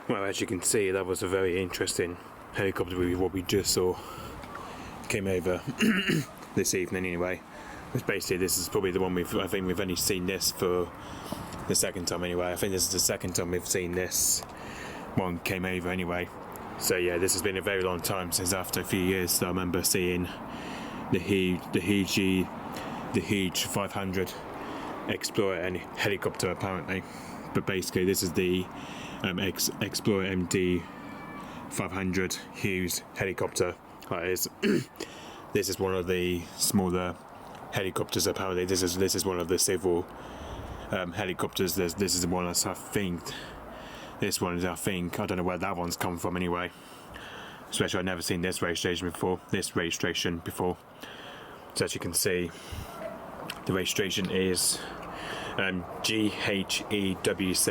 Well, as you can see, that was a very interesting helicopter with what we just saw. Came over this evening anyway. Which basically, this is probably the one I think we've only seen this for the second time anyway. I think this is the second time we've seen this one came over anyway. So yeah, this has been a very long time since after a few years that I remember seeing the Hughes 500 Explorer and helicopter apparently. But basically, this is the Explorer MD500 Hughes helicopter. That is, this is one of the smaller helicopters apparently. This is one of the civil helicopters. This is the one that's, I think, this one is, I don't know where that one's come from anyway. Especially I've never seen this registration before. So as you can see, the registration is G-HEWZ.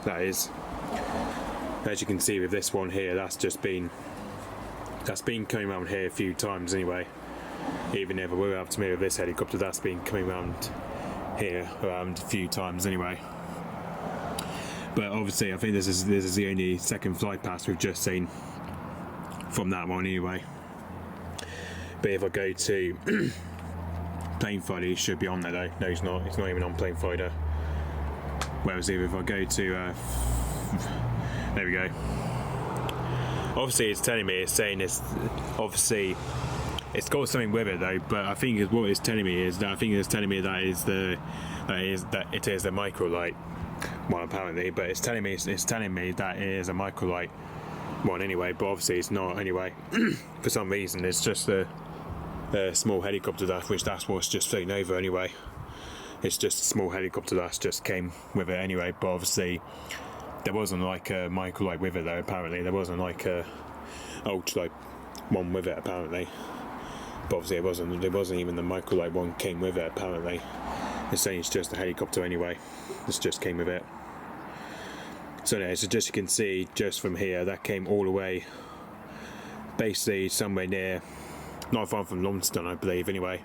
That is. As you can see with this one here, that's been coming around here a few times anyway. Even if we're up to me with this helicopter, that's been coming around here around a few times anyway. But obviously, I think this is the only second flight pass we've just seen from that one anyway. But if I go to Plane Finder, he should be on there though. No, he's not. He's not even on Plane Finder. Whereas if I go to there we go. Obviously, it's telling me, it's saying it's obviously it's got something with it though. But I think what it's telling me is that it is the microlight one apparently. But it's telling me that it is a microlight one anyway. But obviously, it's not anyway. For some reason, it's just a small helicopter that's what's just flown over anyway. It's just a small helicopter that's just came with it anyway. But obviously, there wasn't like a microlight with it though. Apparently, there wasn't like a ultralight one with it apparently. But obviously, it wasn't even the microlight one came with it apparently. It's saying it's just a helicopter anyway. This just came with it. So yeah, so just you can see just from here, that came all the way, basically somewhere near, not far from Launceston, I believe. Anyway,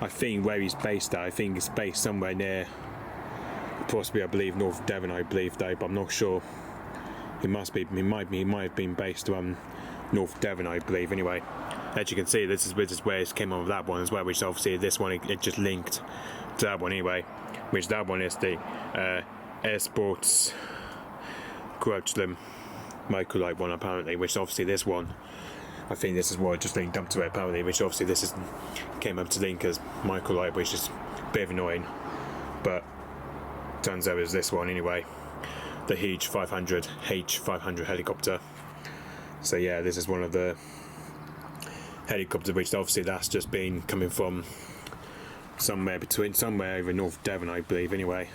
I think where he's based at, I think it's based somewhere near, possibly I believe North Devon, I believe though, but I'm not sure. He might have been based around North Devon, I believe. Anyway, as you can see, this is where it came on with that one as well, which obviously this one it just linked to that one anyway, which that one is the Air Sports Jerusalem microlight one apparently, which obviously this one, I think this is what I just linked up to it apparently, which obviously this came up to link as microlight, which is a bit annoying, but turns out it's this one anyway, the Hughes 500 H500 helicopter. So yeah, this is one of the helicopters, which obviously that's just been coming from somewhere over North Devon, I believe. Anyway,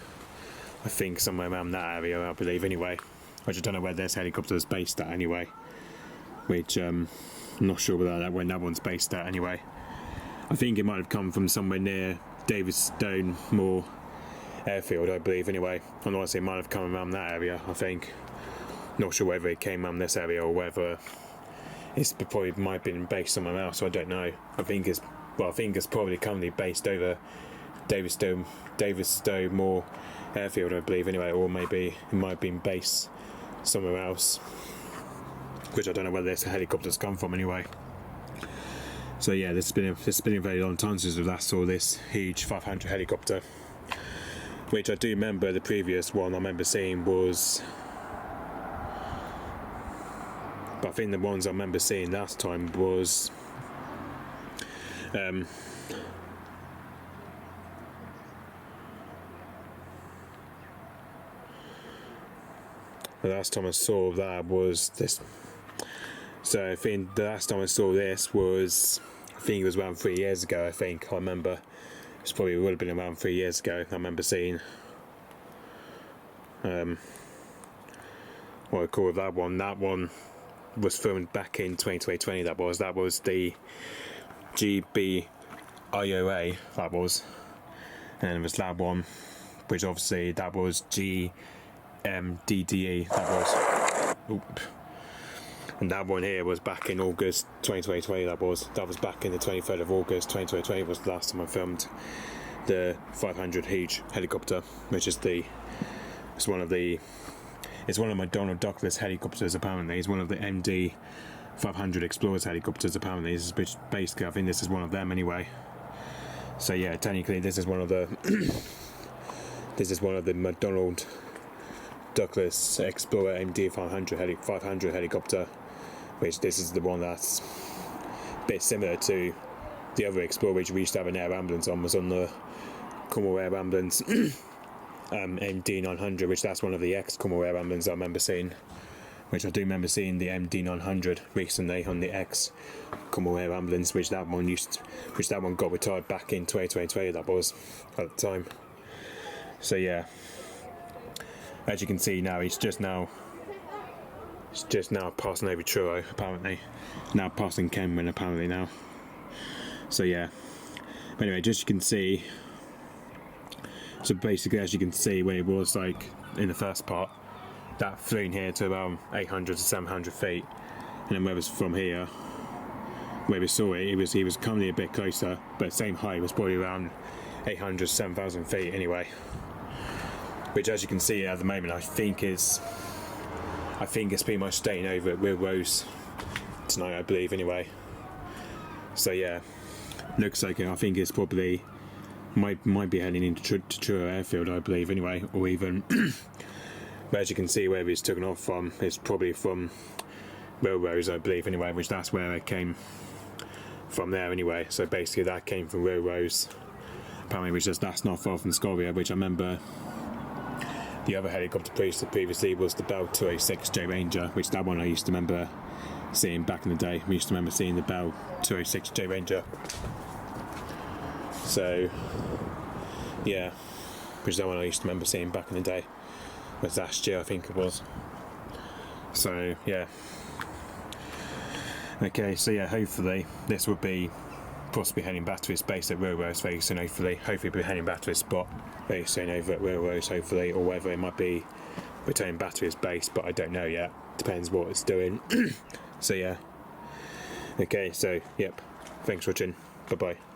I think somewhere around that area, I believe. Anyway, I just don't know where this helicopter is based at. Anyway, which I'm not sure whether when that one's based at. Anyway, I think it might have come from somewhere near Davidstone Moor Airfield, I believe. Anyway, I want to say it might have come around that area. I think. Not sure whether it came around this area or whether it's probably might have been based somewhere else. So I don't know. I think it's probably currently based over Davidstone Moor Airfield, I believe. Anyway, or maybe it might have been based somewhere else, which I don't know where this helicopter's come from. Anyway, so yeah, it's been a very long time since we last saw this Hughes 500 helicopter, which I do remember the previous one I remember seeing was. But I think the ones I remember seeing last time was the last time I saw that was this. So I think the last time I saw this was, I think it was around 3 years ago. I remember it would have been around 3 years ago. I remember seeing what I call that one. That one was filmed back in 2020. That was the GBIOA. That was, and it was that one, which obviously that was GMDDE. That was, and that one here was back in August 2020. That was back in the 23rd of August 2020 was the last time I filmed the 500 Hughes helicopter, which is it's one of McDonnell Douglas helicopters. Apparently, it's one of the MD500 Explorers helicopters. Apparently, which basically I think this is one of them anyway. So yeah, technically this is one of the McDonnell Douglas Explorer MD500 500 helicopter, which this is the one that's a bit similar to the other Explorer which we used to have an air ambulance on, was on the Cornwall Air Ambulance MD900, which that's one of the ex-Cornwall Air Ambulance I remember seeing, which I do remember seeing the MD900 recently on the ex-Cornwall Air Ambulance, which that one got retired back in 2023, that was, at the time. So yeah, as you can see now, it's just now passing over Truro, apparently. Now passing Kenwyn, apparently now. So yeah. But anyway, just you can see. So basically, as you can see, when it was like in the first part, that flew in here to about 800 to 700 feet, and then where it was from here, where we saw it, he was coming a bit closer, but same height, was probably around 800 to 7,000 feet anyway. Which, as you can see at the moment, I think it's pretty much staying over at Rose tonight, I believe, anyway. So yeah, looks like I think it's probably might be heading into Truro Airfield, I believe, anyway, or even. But as you can see, where it's taken off from, it's probably from Rose, I believe, anyway, which that's where it came from there anyway. So basically, that came from Rose, apparently, which that's not far from Scoria, which I remember. The other helicopter previously was the Bell 206J Ranger, which that one I used to remember seeing back in the day. We used to remember seeing the Bell 206J Ranger. So, yeah, which that one I used to remember seeing back in the day. It was last year, I think it was. So, yeah. Okay, so yeah, hopefully this will be possibly heading back to its base at Rose very soon, hopefully we'll be heading back to its spot very soon over at Rose, hopefully, or whether it might be returning back to its base, but I don't know yet. Depends what it's doing. So yeah. Okay, so yep. Thanks for watching. Bye bye.